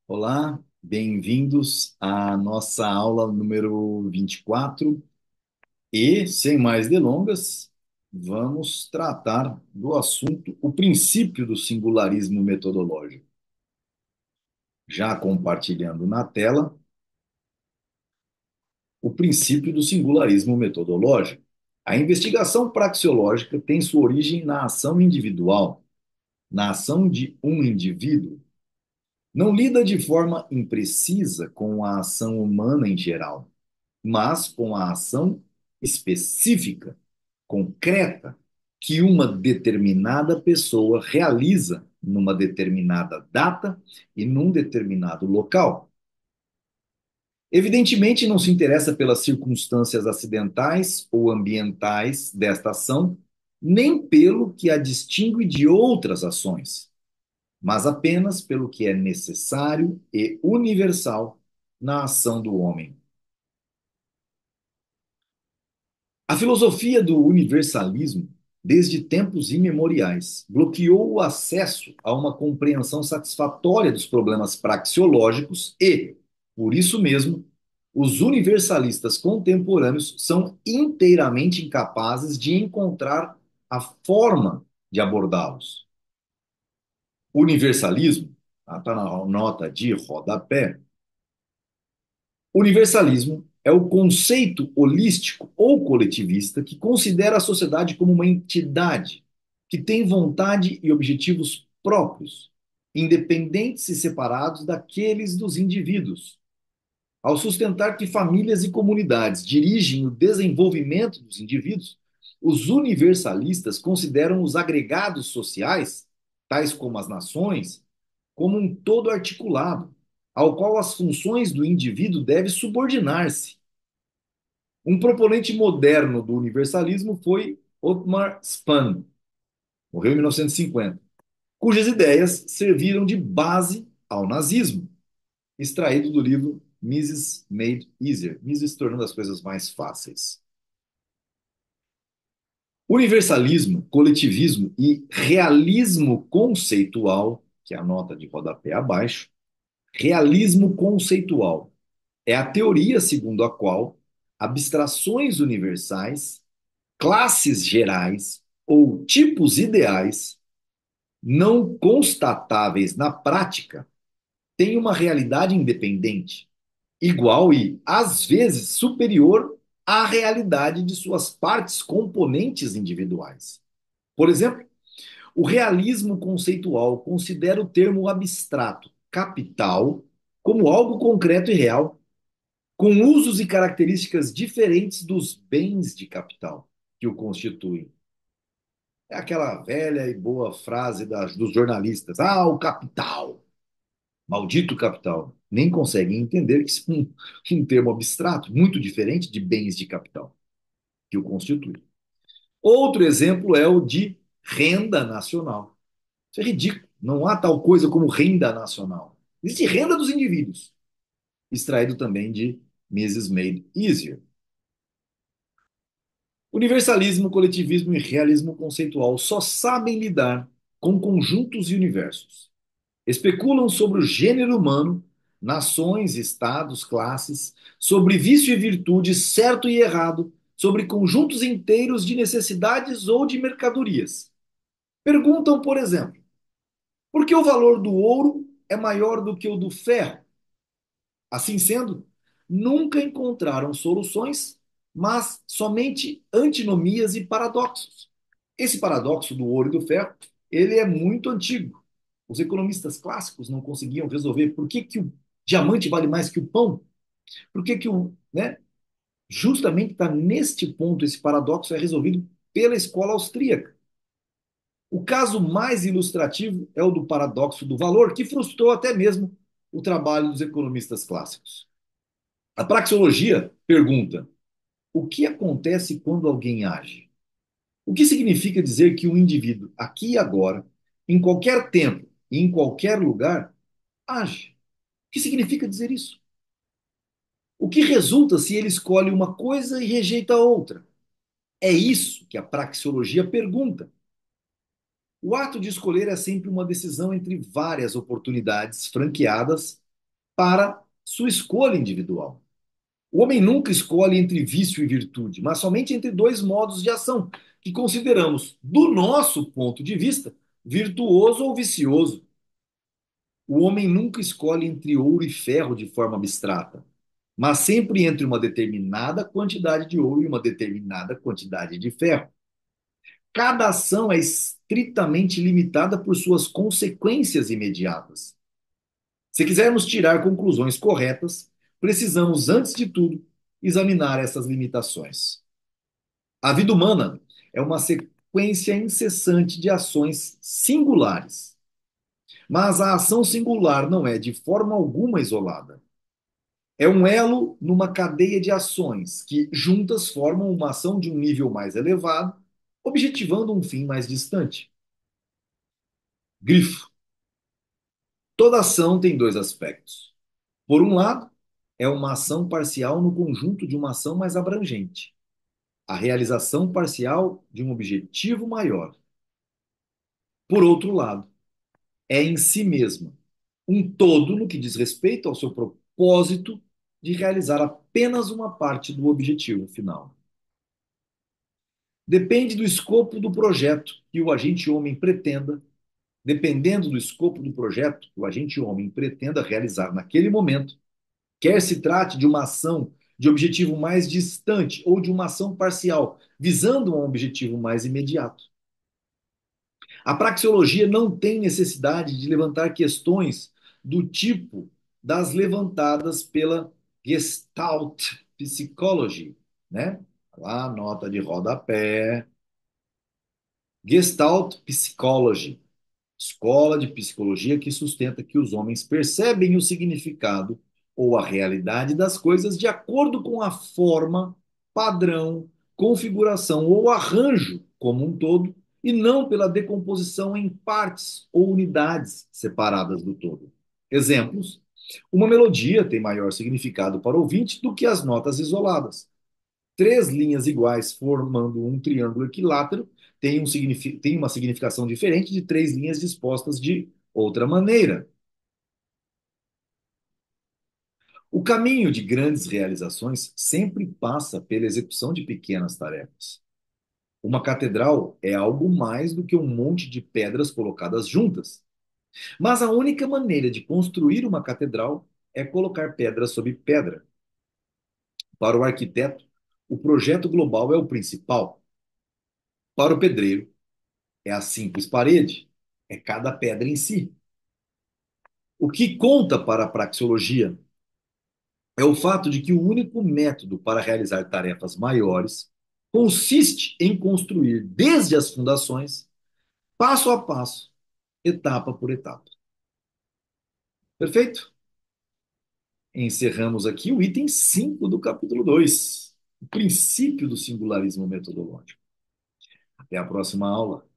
Olá, bem-vindos à nossa aula número 24 e, sem mais delongas, vamos tratar do assunto o princípio do singularismo metodológico. Já compartilhando na tela, o princípio do singularismo metodológico. A investigação praxeológica tem sua origem na ação individual, na ação de um indivíduo. Não lida de forma imprecisa com a ação humana em geral, mas com a ação específica, concreta, que uma determinada pessoa realiza numa determinada data e num determinado local. Evidentemente, não se interessa pelas circunstâncias acidentais ou ambientais desta ação, nem pelo que a distingue de outras ações, mas apenas pelo que é necessário e universal na ação do homem. A filosofia do universalismo, desde tempos imemoriais, bloqueou o acesso a uma compreensão satisfatória dos problemas praxeológicos e, por isso mesmo, os universalistas contemporâneos são inteiramente incapazes de encontrar a forma de abordá-los. Universalismo, está na nota de rodapé. Universalismo é o conceito holístico ou coletivista que considera a sociedade como uma entidade que tem vontade e objetivos próprios, independentes e separados daqueles dos indivíduos. Ao sustentar que famílias e comunidades dirigem o desenvolvimento dos indivíduos, os universalistas consideram os agregados sociais, tais como as nações, como um todo articulado, ao qual as funções do indivíduo devem subordinar-se. Um proponente moderno do universalismo foi Otmar Spann, morreu em 1950, cujas ideias serviram de base ao nazismo, extraído do livro Mises Made Easier, Mises tornando as coisas mais fáceis. Universalismo, coletivismo e realismo conceitual, que é a nota de rodapé abaixo, realismo conceitual é a teoria segundo a qual abstrações universais, classes gerais ou tipos ideais não constatáveis na prática têm uma realidade independente, igual e, às vezes, superior à realidade de suas partes componentes individuais. Por exemplo, o realismo conceitual considera o termo abstrato capital como algo concreto e real, com usos e características diferentes dos bens de capital que o constituem. É aquela velha e boa frase dos jornalistas: ah, o capital, maldito capital. Nem conseguem entender que isso é um termo abstrato, muito diferente de bens de capital que o constituem. Outro exemplo é o de renda nacional. Isso é ridículo. Não há tal coisa como renda nacional. Existe renda dos indivíduos, extraído também de Mises Made Easier. Universalismo, coletivismo e realismo conceitual só sabem lidar com conjuntos e universos. Especulam sobre o gênero humano, nações, estados, classes, sobre vício e virtude, certo e errado, sobre conjuntos inteiros de necessidades ou de mercadorias. Perguntam, por exemplo, por que o valor do ouro é maior do que o do ferro? Assim sendo, nunca encontraram soluções, mas somente antinomias e paradoxos. Esse paradoxo do ouro e do ferro, ele é muito antigo. Os economistas clássicos não conseguiam resolver por que o diamante vale mais que o pão. Por que né? Justamente está neste ponto esse paradoxo é resolvido pela escola austríaca. O caso mais ilustrativo é o do paradoxo do valor, que frustrou até mesmo o trabalho dos economistas clássicos. A praxeologia pergunta: o que acontece quando alguém age? O que significa dizer que um indivíduo, aqui e agora, em qualquer tempo e em qualquer lugar, age? O que significa dizer isso? O que resulta se ele escolhe uma coisa e rejeita outra? É isso que a praxeologia pergunta. O ato de escolher é sempre uma decisão entre várias oportunidades franqueadas para sua escolha individual. O homem nunca escolhe entre vício e virtude, mas somente entre dois modos de ação que consideramos, do nosso ponto de vista, virtuoso ou vicioso. O homem nunca escolhe entre ouro e ferro de forma abstrata, mas sempre entre uma determinada quantidade de ouro e uma determinada quantidade de ferro. Cada ação é estritamente limitada por suas consequências imediatas. Se quisermos tirar conclusões corretas, precisamos, antes de tudo, examinar essas limitações. A vida humana é uma sequência incessante de ações singulares, mas a ação singular não é de forma alguma isolada. É um elo numa cadeia de ações que, juntas, formam uma ação de um nível mais elevado, objetivando um fim mais distante. Grifo. Toda ação tem dois aspectos. Por um lado, é uma ação parcial no conjunto de uma ação mais abrangente, a realização parcial de um objetivo maior. Por outro lado, é em si mesma um todo no que diz respeito ao seu propósito de realizar apenas uma parte do objetivo final. Depende do escopo do projeto que o agente homem pretenda, dependendo do escopo do projeto que o agente homem pretenda realizar naquele momento, quer se trate de uma ação de objetivo mais distante ou de uma ação parcial, visando um objetivo mais imediato. A praxeologia não tem necessidade de levantar questões do tipo das levantadas pela Gestalt Psychology, né? Lá, nota de rodapé. Gestalt Psychology, escola de psicologia que sustenta que os homens percebem o significado ou a realidade das coisas de acordo com a forma, padrão, configuração ou arranjo como um todo, e não pela decomposição em partes ou unidades separadas do todo. Exemplos: uma melodia tem maior significado para o ouvinte do que as notas isoladas. Três linhas iguais formando um triângulo equilátero tem uma significação diferente de três linhas dispostas de outra maneira. O caminho de grandes realizações sempre passa pela execução de pequenas tarefas. Uma catedral é algo mais do que um monte de pedras colocadas juntas. Mas a única maneira de construir uma catedral é colocar pedra sobre pedra. Para o arquiteto, o projeto global é o principal. Para o pedreiro, é a simples parede, é cada pedra em si. O que conta para a praxeologia é o fato de que o único método para realizar tarefas maiores consiste em construir desde as fundações, passo a passo, etapa por etapa. Perfeito? Encerramos aqui o item 5 do capítulo 2, o princípio do singularismo metodológico. Até a próxima aula.